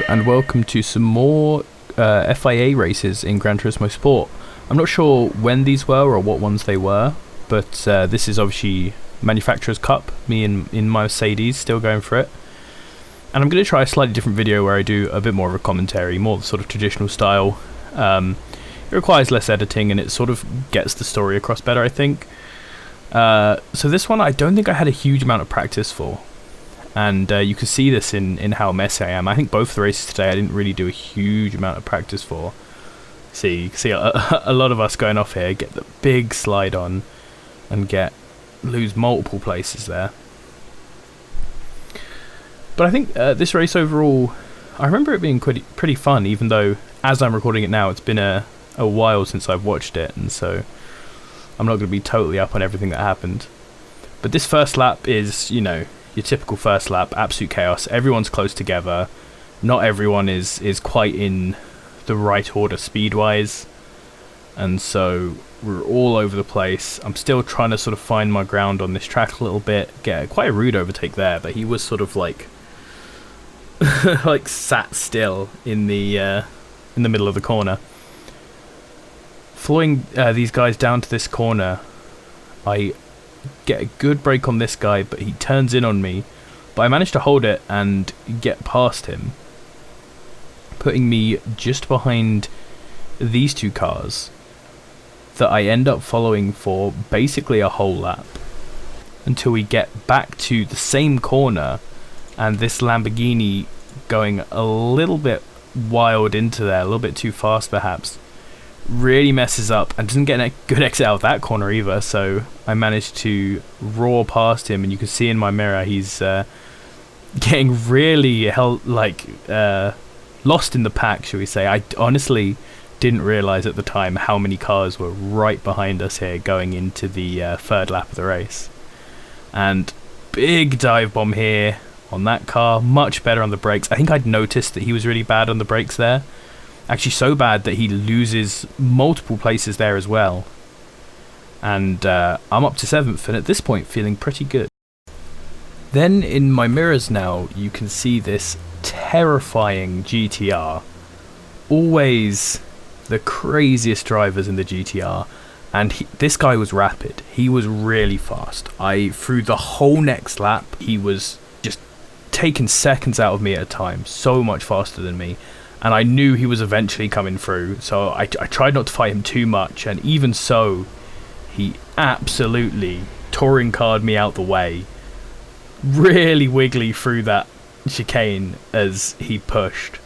and welcome to some more FIA races in Gran Turismo Sport. I'm not sure when these were or what ones they were, but this is obviously Manufacturers Cup, me in my Mercedes, still going for it. And I'm going to try a slightly different video where I do a bit more of a commentary, more sort of traditional style. It requires less editing and it sort of gets the story across better, I think. So this one I don't think I had a huge amount of practice for. And you can see this in how messy I am. I think both the races today I didn't really do a huge amount of practice for. See, you can see a lot of us going off here, get the big slide on, and lose multiple places there. But I think this race overall, I remember it being pretty fun, even though as I'm recording it now, it's been a while since I've watched it, and so I'm not going to be totally up on everything that happened. But this first lap is, you know, your typical first lap, absolute chaos. Everyone's close together. Not everyone is quite in the right order speed-wise. And so we're all over the place. I'm still trying to sort of find my ground on this track a little bit. Get quite a rude overtake there, but he was sort of like like sat still in the middle of the corner. Flowing these guys down to this corner, I get a good break on this guy, but he turns in on me, but I managed to hold it and get past him, putting me just behind these two cars that I end up following for basically a whole lap until we get back to the same corner, and this Lamborghini going a little bit wild into there, a little bit too fast perhaps, really messes up and doesn't get a good exit out of that corner either. So I managed to roar past him, and you can see in my mirror he's getting really lost in the pack, shall we say. I honestly didn't realize at the time how many cars were right behind us here going into the third lap of the race. And big dive bomb here on that car, much better on the brakes. I think I'd noticed that he was really bad on the brakes there. Actually so bad that he loses multiple places there as well. And I'm up to 7th, and at this point feeling pretty good. Then in my mirrors now, you can see this terrifying GTR. Always the craziest drivers in the GTR. And this guy was rapid. He was really fast. Through the whole next lap, he was just taking seconds out of me at a time. So much faster than me. And I knew he was eventually coming through, so I tried not to fight him too much, and even so, he absolutely touring car'd me out the way, really wiggly through that chicane as he pushed.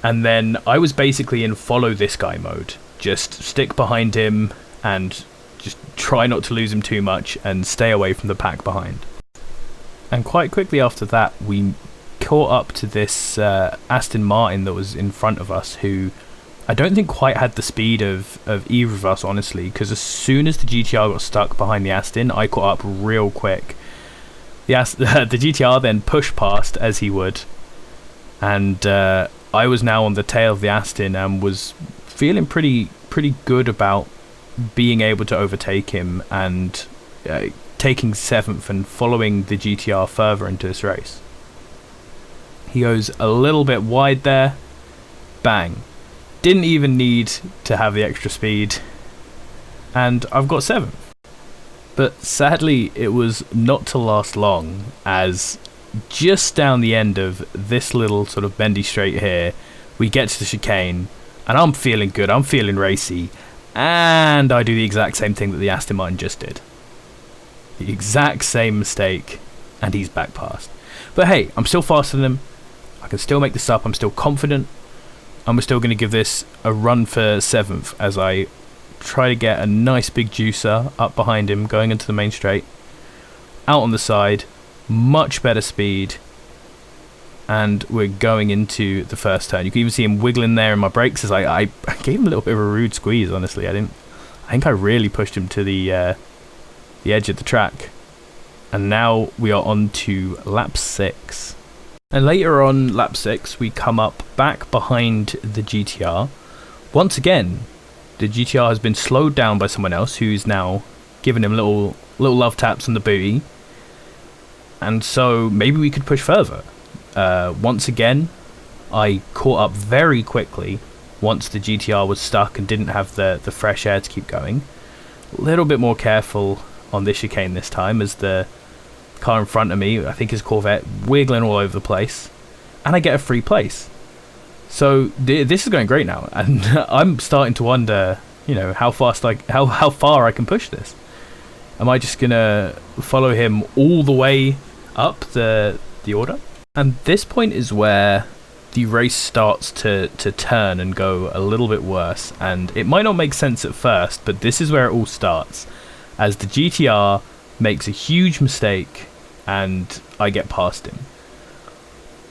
And then I was basically in follow this guy mode, just stick behind him and just try not to lose him too much and stay away from the pack behind. And quite quickly after that, we caught up to this Aston Martin that was in front of us, who I don't think quite had the speed of either of us, honestly, because as soon as the GTR got stuck behind the Aston, I caught up real quick. The GTR then pushed past as he would, and I was now on the tail of the Aston and was feeling pretty good about being able to overtake him and taking 7th and following the GTR further into this race. He goes a little bit wide there. Bang. Didn't even need to have the extra speed. And I've got 7th. But sadly, it was not to last long, as just down the end of this little sort of bendy straight here, we get to the chicane, and I'm feeling good, I'm feeling racy, and I do the exact same thing that the Aston Martin just did. The exact same mistake, and he's back past. But hey, I'm still faster than him. I can still make this up. I'm still confident. And we're still going to give this a run for 7th as I try to get a nice big juicer up behind him going into the main straight. Out on the side. Much better speed. And we're going into the first turn. You can even see him wiggling there in my brakes as I gave him a little bit of a rude squeeze, honestly. I think I really pushed him to the edge of the track. And now we are on to lap 6. And later on lap 6, we come up back behind the GTR. Once again, the GTR has been slowed down by someone else who's now giving him little love taps on the booty. And so maybe we could push further. Once again, I caught up very quickly once the GTR was stuck and didn't have the fresh air to keep going. A little bit more careful on this chicane this time, as the car in front of me, I think his Corvette, wiggling all over the place, and I get a free place. So this is going great now, and I'm starting to wonder, how far I can push this. Am I just gonna follow him all the way up the order? And this point is where the race starts to turn and go a little bit worse, and it might not make sense at first, but this is where it all starts, as the GTR makes a huge mistake and I get past him.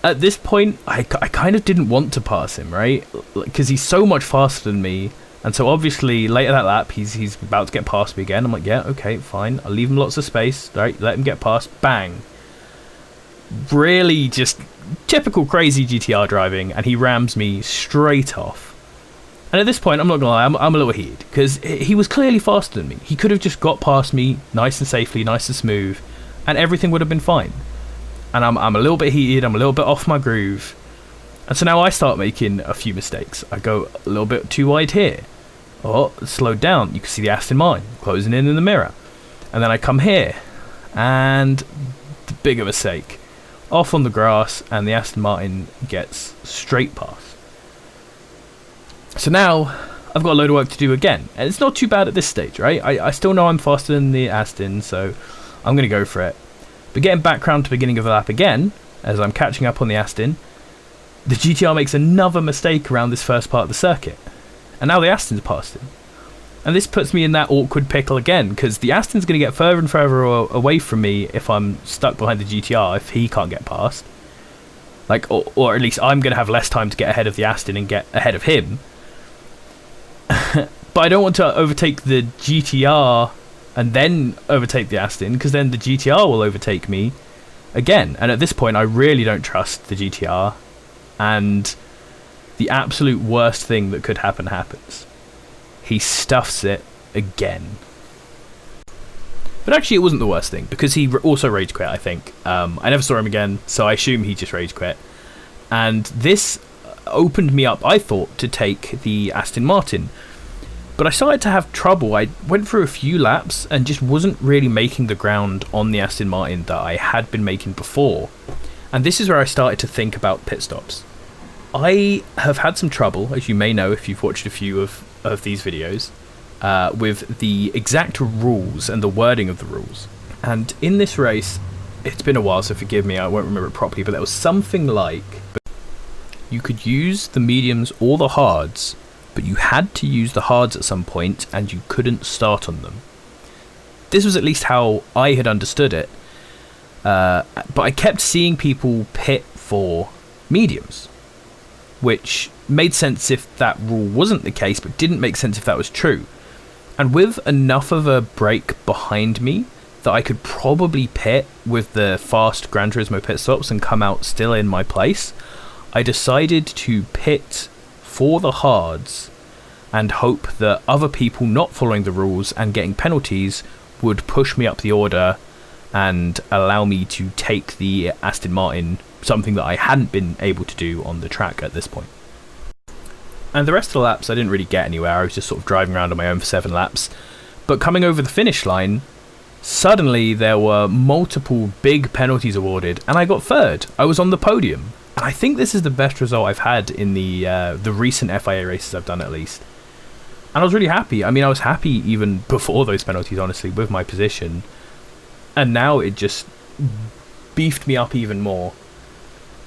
At this point, I kind of didn't want to pass him, right? Because he's so much faster than me, and so obviously later that lap he's about to get past me again. I'm like, yeah, okay, fine, I'll leave him lots of space, right? Let him get past. Bang. Really just typical crazy GTR driving, and he rams me straight off. And at this point, I'm not gonna lie, I'm a little heated, because he was clearly faster than me. He could have just got past me nice and safely, nice and smooth, and everything would have been fine. And I'm a little bit heated, I'm a little bit off my groove, and so now I start making a few mistakes. I go a little bit too wide here. Oh, slowed down, you can see the Aston Martin closing in the mirror. And then I come here, and the bigger mistake. Off on the grass, and the Aston Martin gets straight past. So now I've got a load of work to do again, and it's not too bad at this stage, right? I still know I'm faster than the Aston, so I'm going to go for it. But getting back round to the beginning of the lap again, as I'm catching up on the Aston, the GTR makes another mistake around this first part of the circuit, and now the Aston's past him. And this puts me in that awkward pickle again, because the Aston's going to get further and further away from me if I'm stuck behind the GTR, if he can't get past. Or at least I'm going to have less time to get ahead of the Aston and get ahead of him. But I don't want to overtake the GTR and then overtake the Aston, because then the GTR will overtake me again. And at this point, I really don't trust the GTR, and the absolute worst thing that could happen happens. He stuffs it again. But actually, it wasn't the worst thing, because he also rage quit, I think. I never saw him again, so I assume he just rage quit. And this opened me up, I thought, to take the Aston Martin. But I started to have trouble. I went through a few laps and just wasn't really making the ground on the Aston Martin that I had been making before. And this is where I started to think about pit stops. I have had some trouble, as you may know if you've watched a few of these videos, with the exact rules and the wording of the rules. And in this race, it's been a while, so forgive me, I won't remember it properly, but there was something like you could use the mediums or the hards, but you had to use the hards at some point and you couldn't start on them. This was at least how I had understood it, but I kept seeing people pit for mediums, which made sense if that rule wasn't the case, but didn't make sense if that was true. And with enough of a break behind me that I could probably pit with the fast Gran Turismo pit stops and come out still in my place, I decided to pit for the hards and hope that other people not following the rules and getting penalties would push me up the order and allow me to take the Aston Martin, something that I hadn't been able to do on the track at this point. And the rest of the laps, I didn't really get anywhere. I was just sort of driving around on my own for 7 laps. But coming over the finish line, suddenly there were multiple big penalties awarded, and I got third. I was on the podium. And I think this is the best result I've had in the recent FIA races I've done, at least. And I was really happy. I mean, I was happy even before those penalties, honestly, with my position. And now it just beefed me up even more.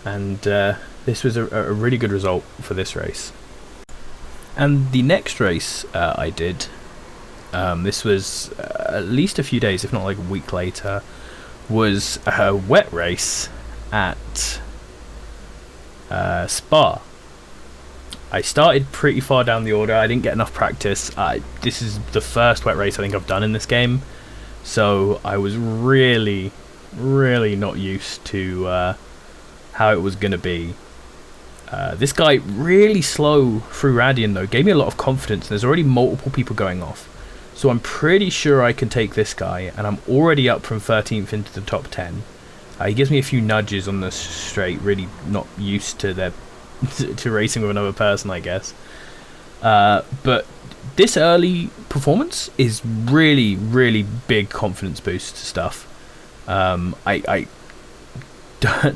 And this was a really good result for this race. And the next race I did, this was at least a few days, if not like a week later, was a wet race at Spa. I started pretty far down the order. I didn't get enough practice. This is the first wet race I think I've done in this game, so I was really not used to how it was going to be. This guy really slow through Radian though gave me a lot of confidence. There's already multiple people going off, so I'm pretty sure I can take this guy, and I'm already up from 13th into the top 10. He gives me a few nudges on the straight, really not used to there to racing with another person, I guess. But this early performance is really, really big confidence boost stuff. I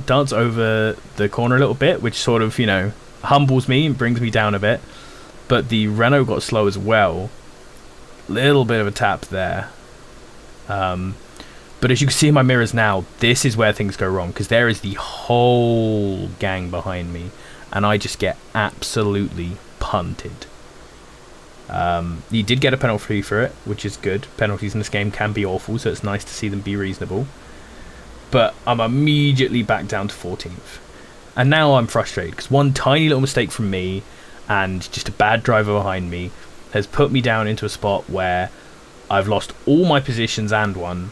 dance over the corner a little bit, which sort of, humbles me and brings me down a bit. But the Renault got slow as well. Little bit of a tap there. But as you can see in my mirrors now, this is where things go wrong, because there is the whole gang behind me, and I just get absolutely punted. You did get a penalty for it, which is good. Penalties in this game can be awful, so it's nice to see them be reasonable. But I'm immediately back down to 14th. And now I'm frustrated, because one tiny little mistake from me, and just a bad driver behind me, has put me down into a spot where I've lost all my positions and won,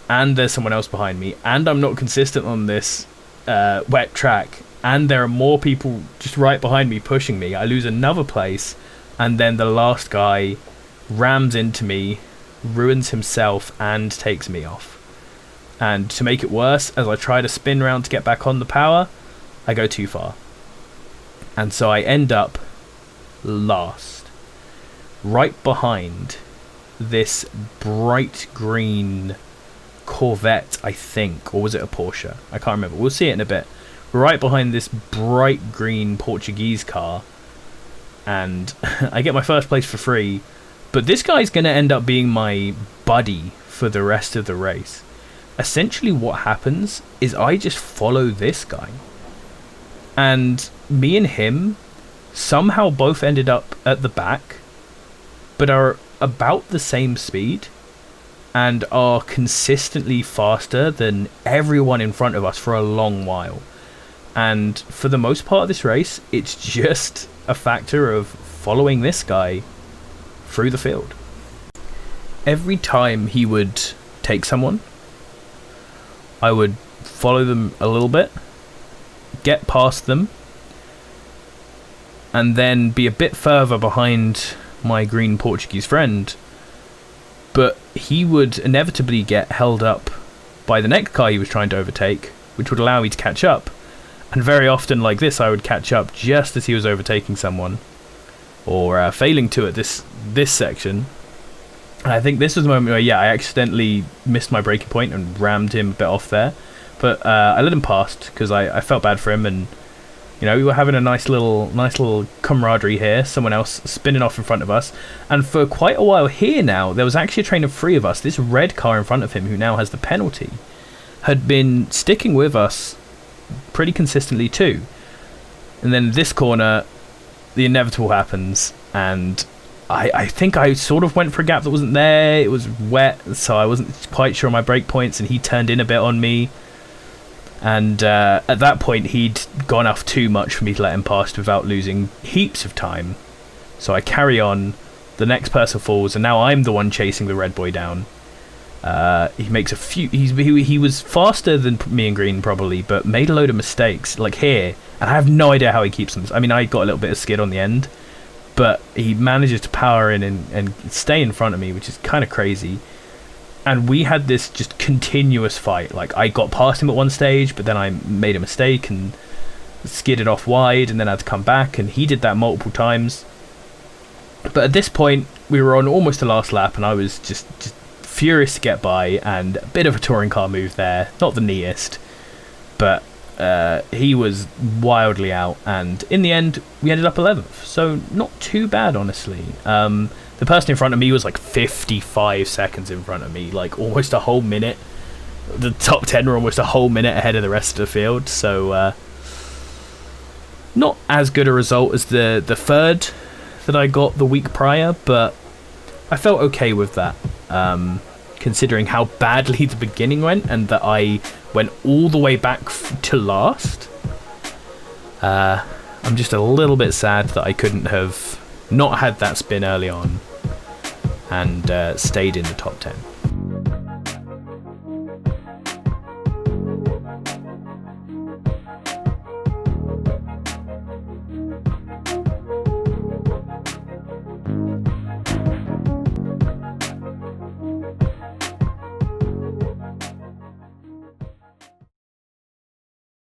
and there's someone else behind me, and I'm not consistent on this wet track, and there are more people just right behind me pushing me. I lose another place, and then the last guy rams into me, ruins himself, and takes me off. And to make it worse, as I try to spin around to get back on the power, I go too far. And so I end up last, right behind this bright green Corvette, I think, or was it a Porsche? I can't remember. We'll see it in a bit. Right behind this bright green Portuguese car, and I get my first place for free, but this guy's going to end up being my buddy for the rest of the race. Essentially what happens is I just follow this guy, and me and him somehow both ended up at the back, but are about the same speed and are consistently faster than everyone in front of us for a long while. And for the most part of this race, it's just a factor of following this guy through the field. Every time he would take someone, I would follow them a little bit, get past them, and then be a bit further behind my green Portuguese friend, but he would inevitably get held up by the next car he was trying to overtake, which would allow me to catch up. And very often like this, I would catch up just as he was overtaking someone, or failing to at this section. And I think this was the moment where, I accidentally missed my braking point and rammed him a bit off there. But I let him past because I felt bad for him, and we were having a nice little camaraderie here. Someone else spinning off in front of us, and for quite a while here now, there was actually a train of 3 of us. This red car in front of him, who now has the penalty, had been sticking with us pretty consistently too. And then this corner, the inevitable happens, and I think I sort of went for a gap that wasn't there. It was wet, so I wasn't quite sure on my brake points, and he turned in a bit on me. And at that point, he'd gone off too much for me to let him past without losing heaps of time. So I carry on, the next person falls, and now I'm the one chasing the red boy down. He makes a few... He was faster than me and Green, probably, but made a load of mistakes, like here. And I have no idea how he keeps them. I mean, I got a little bit of skid on the end, but he manages to power in and stay in front of me, which is kind of crazy. And we had this just continuous fight. Like, I got past him at one stage, but then I made a mistake and skidded off wide, and then I had to come back, and he did that multiple times. But at this point, we were on almost the last lap, and I was just furious to get by, and a bit of a touring car move there. Not the neatest, but he was wildly out, and in the end, we ended up 11th. So not too bad, honestly. The person in front of me was like 55 seconds in front of me, like almost a whole minute. The top 10 were almost a whole minute ahead of the rest of the field, so not as good a result as the third that I got the week prior, but I felt okay with that, considering how badly the beginning went and that I went all the way back to last. I'm just a little bit sad that I couldn't have not had that spin early on and stayed in the top 10.